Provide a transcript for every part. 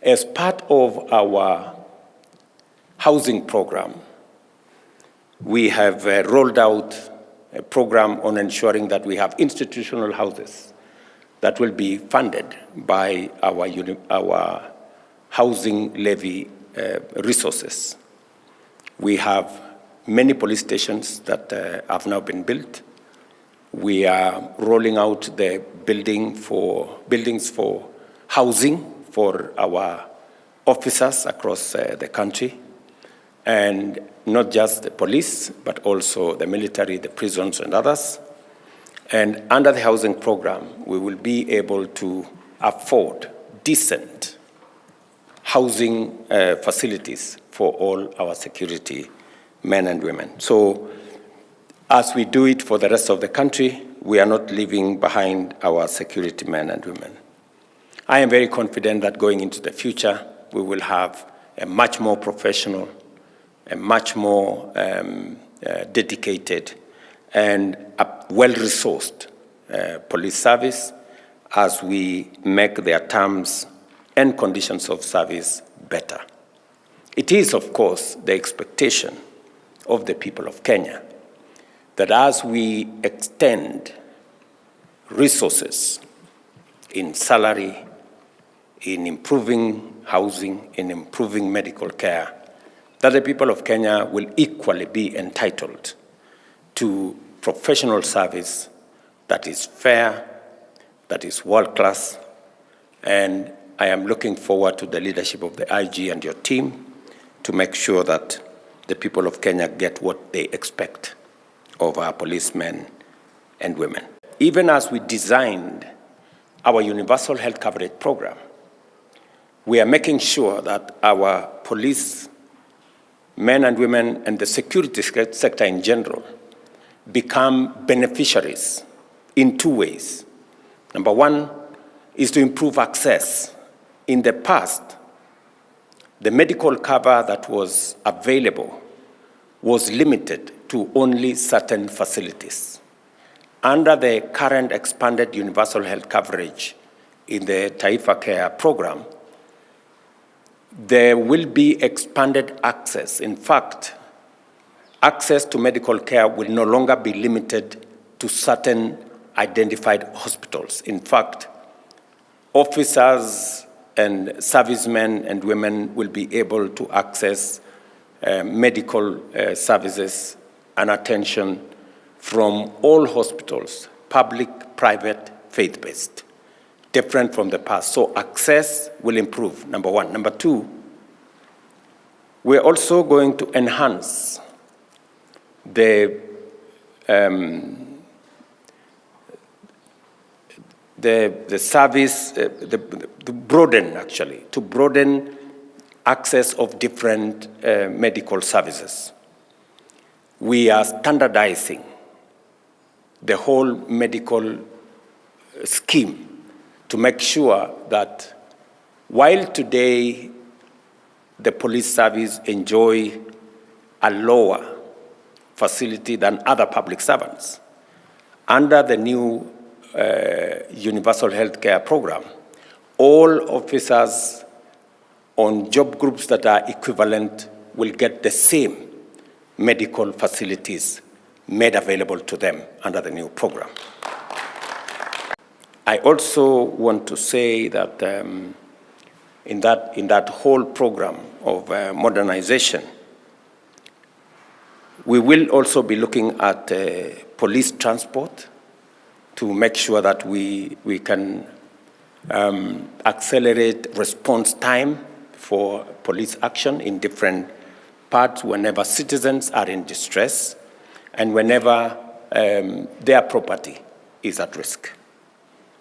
As part of our housing program, we have rolled out a program on ensuring that we have institutional houses that will be funded by our housing levy resources. We have many police stations that have now been built. We are rolling out the buildings for housing for our officers across the country, and not just the police, but also the military, the prisons, and others. And under the housing program, we will be able to afford decent housing facilities for all our security men and women. So as we do it for the rest of the country, we are not leaving behind our security men and women. I am very confident that going into the future, we will have a much more professional, a much more dedicated and a well-resourced police service as we make their terms and conditions of service better. It is, of course, the expectation of the people of Kenya that as we extend resources in salary, in improving housing, in improving medical care, that the people of Kenya will equally be entitled to professional service that is fair, that is world-class, and I am looking forward to the leadership of the IG and your team to make sure that the people of Kenya get what they expect of our policemen and women. Even as we designed our universal health coverage program, we are making sure that our police men and women and the security sector in general become beneficiaries in two ways. Number one is to improve access. In the past, the medical cover that was available was limited to only certain facilities. Under the current expanded universal health coverage in the Taifa Care program, there will be expanded access. In fact, access to medical care will no longer be limited to certain identified hospitals. In fact, officers and servicemen and women will be able to access medical services and attention from all hospitals, public, private, faith-based, different from the past. So access will improve, number one. Number two, we're also going to enhance the service, to broaden access of different medical services. We are standardizing the whole medical scheme to make sure that while today the police service enjoy a lower facility than other public servants, under the new universal health care program, all officers on job groups that are equivalent will get the same medical facilities made available to them under the new program. I also want to say that in that whole program of modernization, we will also be looking at police transport to make sure that we can accelerate response time for police action in different parts whenever citizens are in distress and whenever their property is at risk.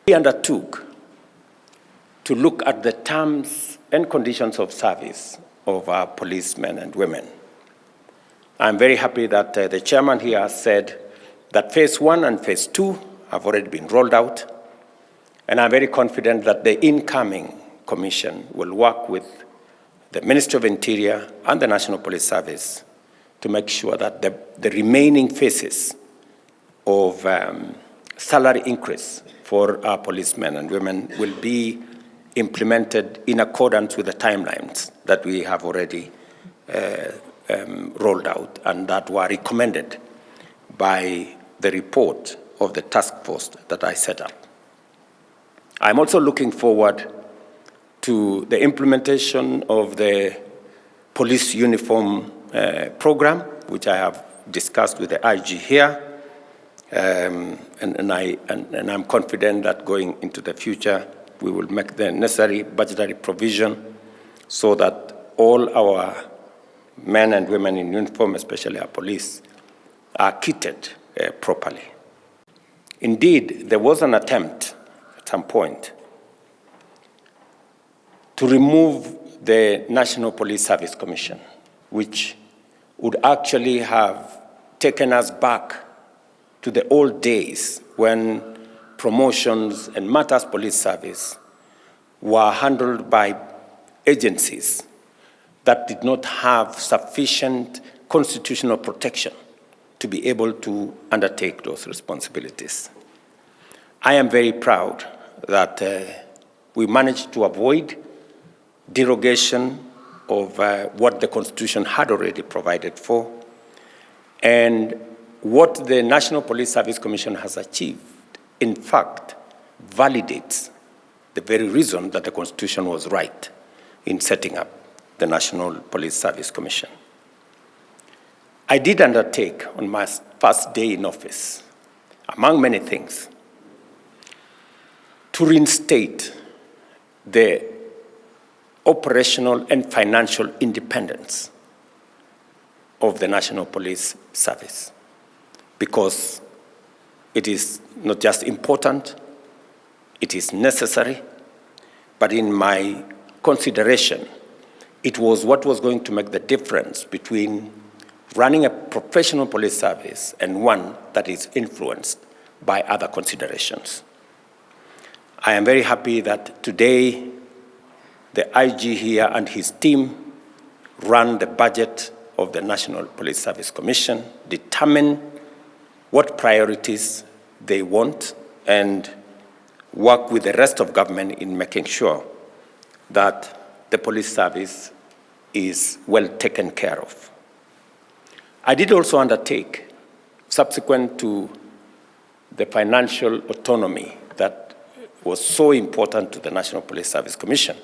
We undertook to look at the terms and conditions of service of our policemen and women. I'm very happy that the chairman here has said that phase 1 and phase 2 have already been rolled out, and I'm very confident that the incoming commission will work with the Ministry of Interior and the National Police Service to make sure that the remaining phases of salary increase for our policemen and women will be implemented in accordance with the timelines that we have already rolled out and that were recommended by the report of the task force that I set up. I'm also looking forward to the implementation of the police uniform program, which I have discussed with the IG here. And I'm confident that going into the future, we will make the necessary budgetary provision so that all our men and women in uniform, especially our police, are kitted properly. Indeed, there was an attempt at some point to remove the National Police Service Commission, which would actually have taken us back to the old days when promotions and matters police service were handled by agencies that did not have sufficient constitutional protection to be able to undertake those responsibilities. I am very proud that we managed to avoid derogation of what the Constitution had already provided for, and what the National Police Service Commission has achieved, in fact, validates the very reason that the Constitution was right in setting up the National Police Service Commission. I did undertake on my first day in office, among many things, to reinstate the operational and financial independence of the National Police Service, because it is not just important, it is necessary, but in my consideration, it was what was going to make the difference between running a professional police service and one that is influenced by other considerations. I am very happy that today the IG here and his team run the budget of the National Police Service Commission, determine what priorities they want, and work with the rest of government in making sure that the police service is well taken care of. I did also undertake, subsequent to the financial autonomy that was so important to the National Police Service Commission,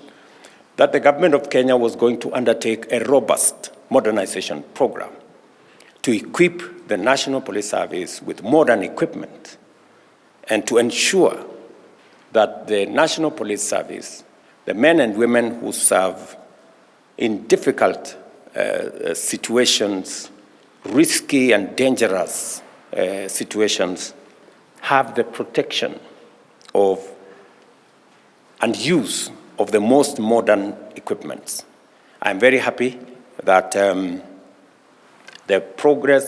that the government of Kenya was going to undertake a robust modernization program to equip the National Police Service with modern equipment and to ensure that the National Police Service, the men and women who serve in difficult situations, risky and dangerous situations, have the protection of and use of the most modern equipments. I'm very happy that there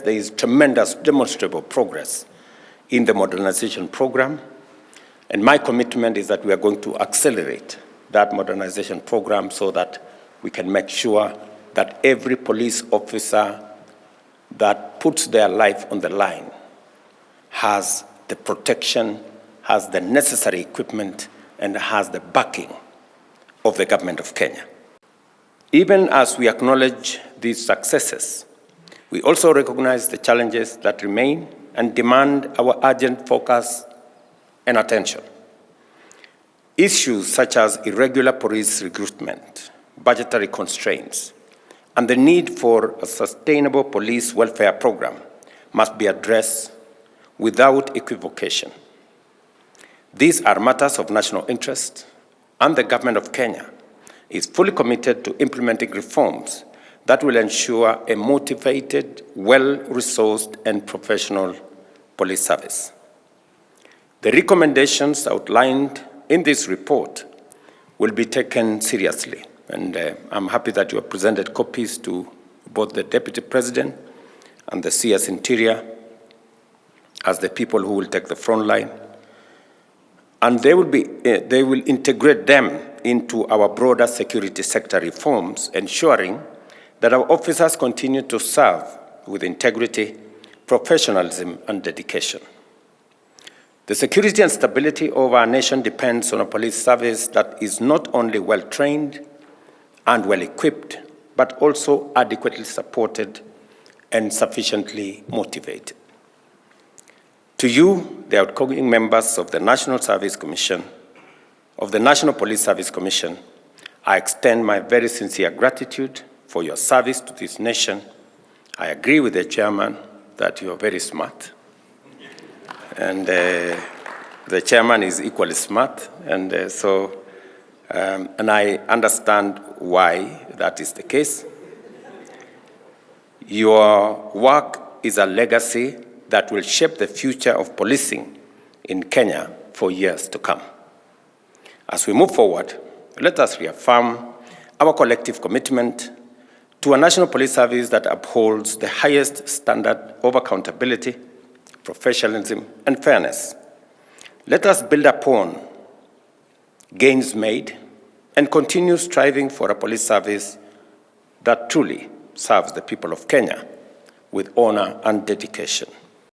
is tremendous demonstrable progress in the modernization program, and my commitment is that we are going to accelerate that modernization program so that we can make sure that every police officer that puts their life on the line has the protection, has the necessary equipment, and has the backing of the government of Kenya. Even as we acknowledge these successes, we also recognize the challenges that remain and demand our urgent focus and attention. Issues such as irregular police recruitment, budgetary constraints, and the need for a sustainable police welfare program must be addressed without equivocation. These are matters of national interest, and the government of Kenya is fully committed to implementing reforms that will ensure a motivated, well-resourced, and professional police service. The recommendations outlined in this report will be taken seriously, and I'm happy that you have presented copies to both the Deputy President and the CS Interior as the people who will take the front line. And they will integrate them into our broader security sector reforms, ensuring that our officers continue to serve with integrity, professionalism, and dedication. The security and stability of our nation depends on a police service that is not only well-trained and well-equipped, but also adequately supported and sufficiently motivated. To you, the outgoing members of the National Service Commission, of the National Police Service Commission, I extend my very sincere gratitude for your service to this nation. I agree with the chairman that you are very smart. And the chairman is equally smart, and and I understand why that is the case. Your work is a legacy that will shape the future of policing in Kenya for years to come. As we move forward, let us reaffirm our collective commitment to a national police service that upholds the highest standard of accountability, professionalism, and fairness. Let us build upon gains made and continue striving for a police service that truly serves the people of Kenya with honor and dedication.